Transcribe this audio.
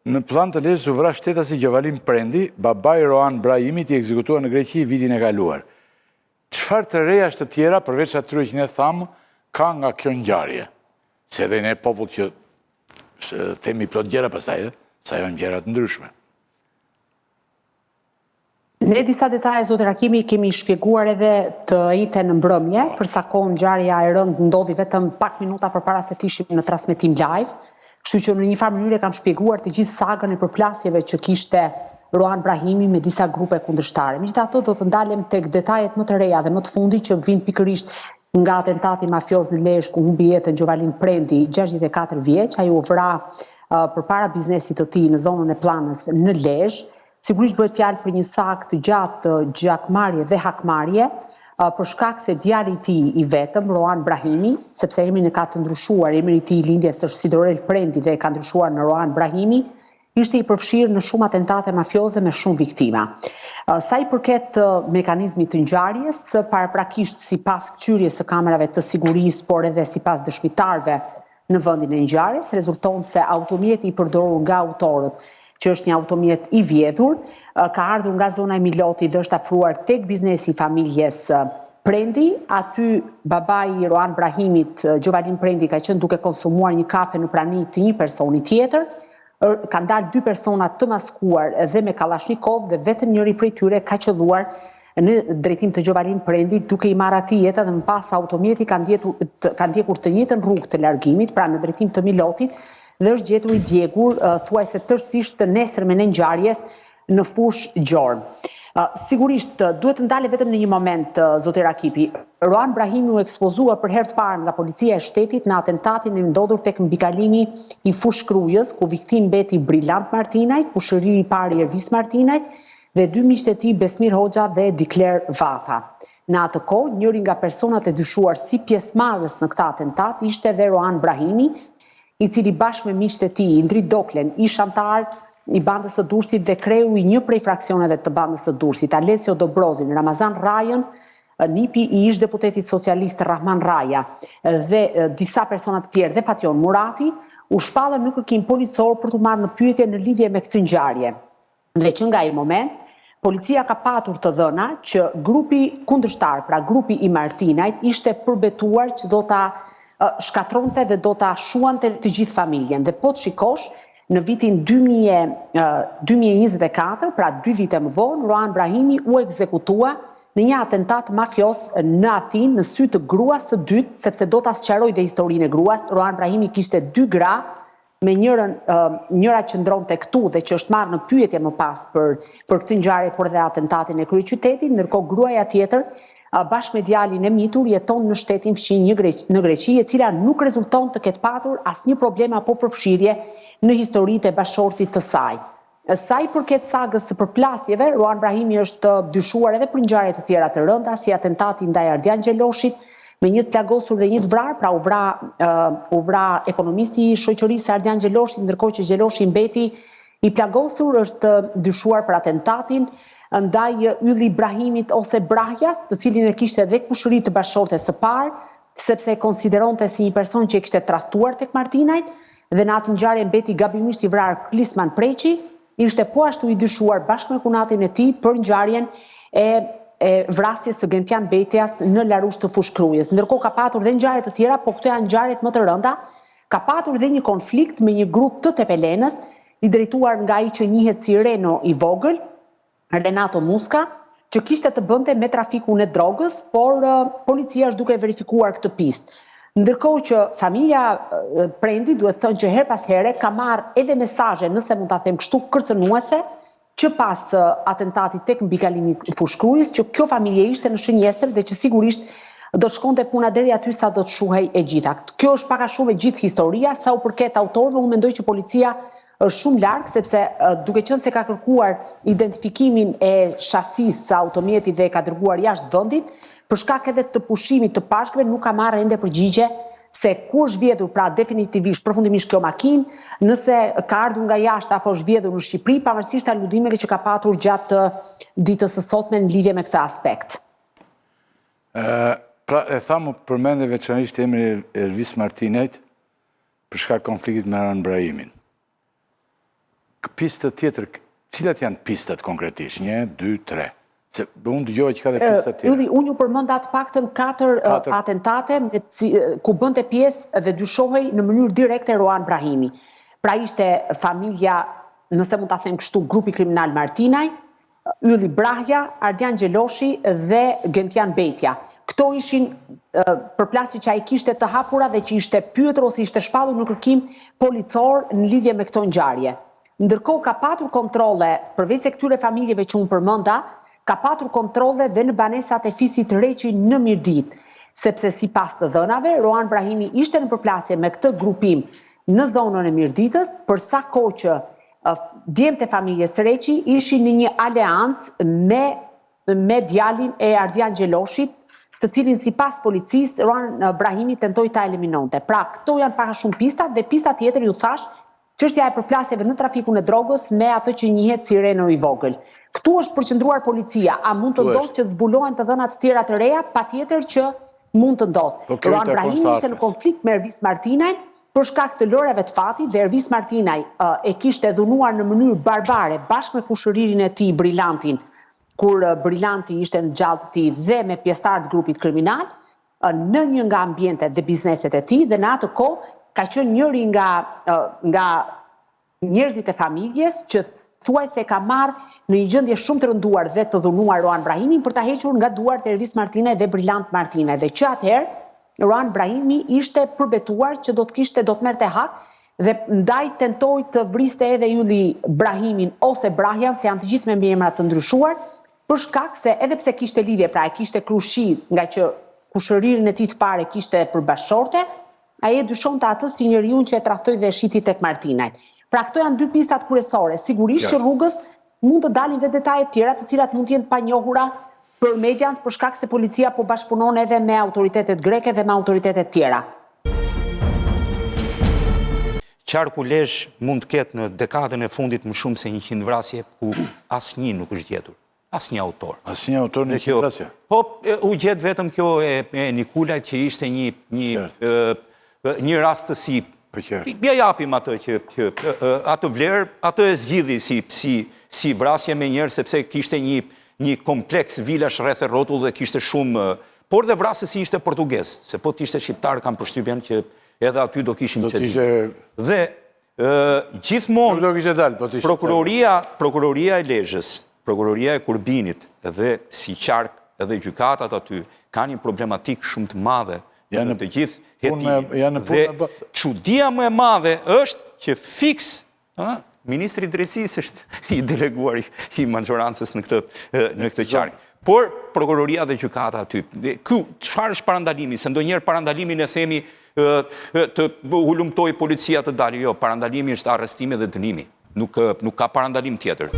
Në plan të Lezhës u vra shtetasi Gjovalin Prendi, babai Roan Brahimit i ekzekutuar në Greqi vitin e kaluar. Çfarë të reja të tjera, përveç atyre që ne thamë, ka nga kjo ngjarje? Se edhe ne popull që themi plot gjëra pastaj, sa janë gjëra të ndryshme. Ne disa detaje, zotë Rakimi, kemi shpjeguar edhe të njëjtën në mbrëmje, për sa kohë ngjarja e rëndë ndodhi vetëm pak minuta përpara se të ishim në transmetim live. Kështu që në një farë mënyrë kam shpjeguar të gjithë sagën e përplasjeve që kishte Roan Brahimi me disa grupe kundërshtare. Megjithatë, do të ndalem tek detajet më të reja dhe më të fundit që vijnë pikërisht nga atentati mafioz në Lezhë ku humbi jetën Gjovalin Prendi, 64 vjeç, ai u vra përpara biznesit të tij në zonën e Planës në Lezhë. Sigurisht bëhet fjalë për një sak të gjatë gjakmarrje dhe hakmarrje, për shkak se djali i tij i vetëm, Roan Brahimi, sepse emrin e ka të ndryshuar, emri i tij i lindjes është Sidorel Prendi dhe e ka ndryshuar në Roan Brahimi, ishte i përfshirë në shumë atentate mafioze me shumë viktima. Sa i përket mekanizmit të ngjarjes, paraprakisht sipas kthyrjes së kamerave të sigurisë, por edhe sipas dëshmitarëve në vendin e ngjarjes, rezulton se automjeti i përdorur nga autorët, që është një automjet i vjedhur, ka ardhur nga zona e Milotit dhe është afruar tek biznesi i familjes Prendi. Aty babai i Roan Brahimit, Gjovalin Prendi, ka qenë duke konsumuar një kafe në prani të një personi tjetër. Kanë dalë dy persona të maskuar dhe me Kalashnikov dhe vetëm njëri prej tyre ka qelluar në drejtim të Gjovalin Prendi duke i marrë atij jetën dhe më pas automjeti ka ndjekur të njëjtën rrugë të largimit, pra në drejtim të Milotit, dhe është gjetur i djegur thuajse tërësisht të nesërmen e ngjarjes në fushë Gjormë. Sigurisht, duhet të ndale vetëm në një moment, zotë Rakipi. Roan Brahimi u ekspozua për herë të parë nga policia e shtetit në atentatin e ndodhur tek mbikalimi i fushë Krujës, ku viktim mbeti Brillant Martinajt, kushëriri i parë Ervis Martinajt dhe dy miqtë e tij Besmir Hoxha dhe Dikler Vata. Në atë kohë, njëri nga personat e dyshuar si pjesëmarrës në këtë atentat ishte edhe Roan Brahimi, i cili bashkë me miqtë e tij, Indrit Doklen, ish antar i bandës së Durrësit dhe kreu i një prej fraksioneve të bandës së Durrësit, Alessio Dobrozin, Ramazan Rajën, nipi i ish deputetit socialist Rahman Raja dhe disa persona të tjerë dhe Fation Murati, u shpallën në kërkim policor për të marrë në pyetje në lidhje me këtë ngjarje. Dhe që nga ai moment, policia ka patur të dhëna që grupi kundërshtar, pra grupi i Martinajt, ishte përbetuar që do ta shkatronte dhe do ta shuante të gjithë familjen. Dhe po të shikosh, në vitin 2024, pra 2 vite më vonë, Roan Brahimi u ekzekutua në një atentat mafios në Athinë, në sy të gruas së dytë, sepse do ta sqaroj dhe historinë e gruas. Roan Brahimi kishte 2 gra, me njëra qëndronte këtu dhe që është marrë në pyetje më pas për këtë ngjarje, por dhe atentatin e kryeqytetit, ndërkohë gruaja tjetër bashkë me djalin e mitur jeton në shtetin fqinj në Greqi, e cila nuk rezulton të ketë patur asnjë problem apo përfshirje në historitë e bashortit të saj. Sa i përket sagës së përplasjeve, Roan Brahimi është dyshuar edhe për ngjarje të tjera të rënda, si atentati ndaj Ardian Gjeloshit, me një të plagosur dhe një të vrarë, pra u vra ekonomisti i shoqërisë Ardian Gjeloshit, ndërkohë që Gjeloshi mbeti i plagosur, është dyshuar për atentatin ndaj Ylli Ibrahimit ose Brahjas, të cilin e kishte edhe kushëri të bashortes së parë, sepse e konsideronte si një person që e kishte tradhtuar tek Martinajt, dhe në atë ngjarje mbeti gabimisht i vrarë Klisman Preqi, ishte po ashtu i dyshuar bashkë me kunatin e tij për ngjarjen e vrasjes së Gentian Betjas në Larush të fushë Krujës. Ndërkohë ka patur dhe ngjarje të tjera, po këto janë ngjarjet më të rënda. Ka patur dhe një konflikt me një grup të Tepelenës, i drejtuar nga ai që njihet si Reno i vogël, Renato Musca, që kishte të bënte me trafikun e drogës, por policia është duke verifikuar këtë pistë. Ndërkohë që familja Prendi, duhet thënë që her pas here ka marrë edhe mesazhe, nëse mund ta them kështu, kërcënuese, që pas atentatit tek mbikalimi i fushë Krujës, që kjo familje ishte në shënjestër dhe që sigurisht do të shkonte puna deri aty sa do të shuhej e gjitha. Kjo është pak a shumë e gjithë historia. Sa u përket autorëve, unë mendoj që policia është shumë larg, sepse duke qenë se ka kërkuar identifikimin e shasisë së automjetit dhe e ka dërguar jashtë vendit, për shkak edhe të pushimit të pashkëve nuk ka marrë ende përgjigje se ku është vjedhur pra definitivisht përfundimisht kjo makinë, nëse ka ardhur nga jashtë apo është vjedhur në Shqipëri, pavarësisht aludimeve që ka patur gjatë ditës së sotme në lidhje me këtë aspekt. Pra e thamë përmende veçanërisht emri Ervis Martinajt për shkak konfliktit me Roan Brahimin. pistët tjetër, cilat janë pistët konkretisht? 1, 2, 3. Se unë dëgjova që ka dhe pistat tjera. Unë ju përmenda të paktën 4 atentate ku bënte pjesë dhe dyshohej në mënyrë direkte Roan Brahimi. Pra ishte familja, nëse mund ta them kështu, grupi kriminal Martinaj, Ylli Brahja, Ardian Gjeloshi dhe Gentian Betja. Këto ishin përplasje që ai kishte të hapura dhe që ishte pyetur ose ishte shpallur në kërkim policor në lidhje me këto ngjarje. Ndërkohë ka patur kontrolle, përveç se këtyre familjeve që unë përmenda, ka patur kontrolle dhe në banesat e fisit Reqi në Mirdit, sepse sipas të dhënave, Roan Brahimi ishte në përplasje me këtë grupim në zonën e Mirditës, për sa kohë që djemtë e familjes Reqi ishin në një aleancë me djalin e Ardian Gjeloshit, të cilin sipas policisë Roan Brahimi tentoi ta eliminonte. Pra, këto janë pak a shumë pistat dhe pista tjetër ju thash, çështja e përplasjeve në trafikun e drogës me atë që njihet si Renault i vogël. Këtu është përqendruar policia, a mund të ndodhë që zbulohen të dhëna të tjera të reja? Patjetër që mund të ndodhë. Roan Brahimi ishte në konflikt me Ervis Martinaj për shkak të lëreve të fatit dhe Ervis Martinaj e kishte dhunuar në mënyrë barbare bashkë me kushëririn e tij Brillantin, kur Brillanti ishte në gjallë të tij dhe me pjesëtar të grupit kriminal në një nga ambientet dhe bizneset e tij, dhe në atë kohë ka qenë njëri nga njerëzit e familjes që thuajse ka marrë në një gjendje shumë të rënduar dhe të dhunuar Roan Brahimin për ta hequr nga duart e Ervis Martinaj dhe Brillant Martinaj. Dhe që atëherë Roan Brahimi ishte përbetuar që do të merrte hak dhe ndaj tentoi të vriste edhe Ylli Brahimin ose Brahjan, se janë të gjithë me emra të ndryshuar, për shkak se edhe pse kishte lidhje, pra e kishte krushi nga që kushëririn e tij të parë kishte për bashkëshorte, ai e dyshonte atë si njeriu që e tradhtoi dhe e shiti tek Martinaj. Pra këto janë 2 pistat kryesore. Sigurisht që rrugës mund të dalin dhe detaje të tjera të cilat mund të jenë pa njohura për median për shkak se policia po bashkëpunon edhe me autoritetet greke dhe me autoritetet tjera. Qarku Lezhë mund të ketë në dekadën e fundit më shumë se 100 vrasje ku asnjë nuk është gjetur. Asnjë autor. Asnjë autor në 100 vrasje. Po u gjet vetëm kjo e Nikulajt që ishte një rastësi. Ja japim atë që atë vlerë, atë e zgjidhi si vrasje me njerëz sepse kishte një kompleks vilash rreth e rrotull dhe kishte shumë, por dhe vrasësi ishte portugez, se po t'ishte shqiptar kam përshtypjen që edhe aty do kishin qetë. Dhe gjithmonë prokuroria e Lezhës, prokuroria e Kurbinit dhe si qark edhe gjykatat aty kanë një problematik shumë të madhe në të gjithë hetimin. Dhe çudia më e madhe është që fiks Ministri i Drejtësisë është i deleguar i majorancës në këtë qark. Por prokuroria dhe gjykata aty. Çfarë është parandalimi? Se ndonjëherë parandalimin e themi të hulumtoj policia të dalë. Jo, parandalimi është arrestimi dhe dënimi. Nuk ka parandalim tjetër.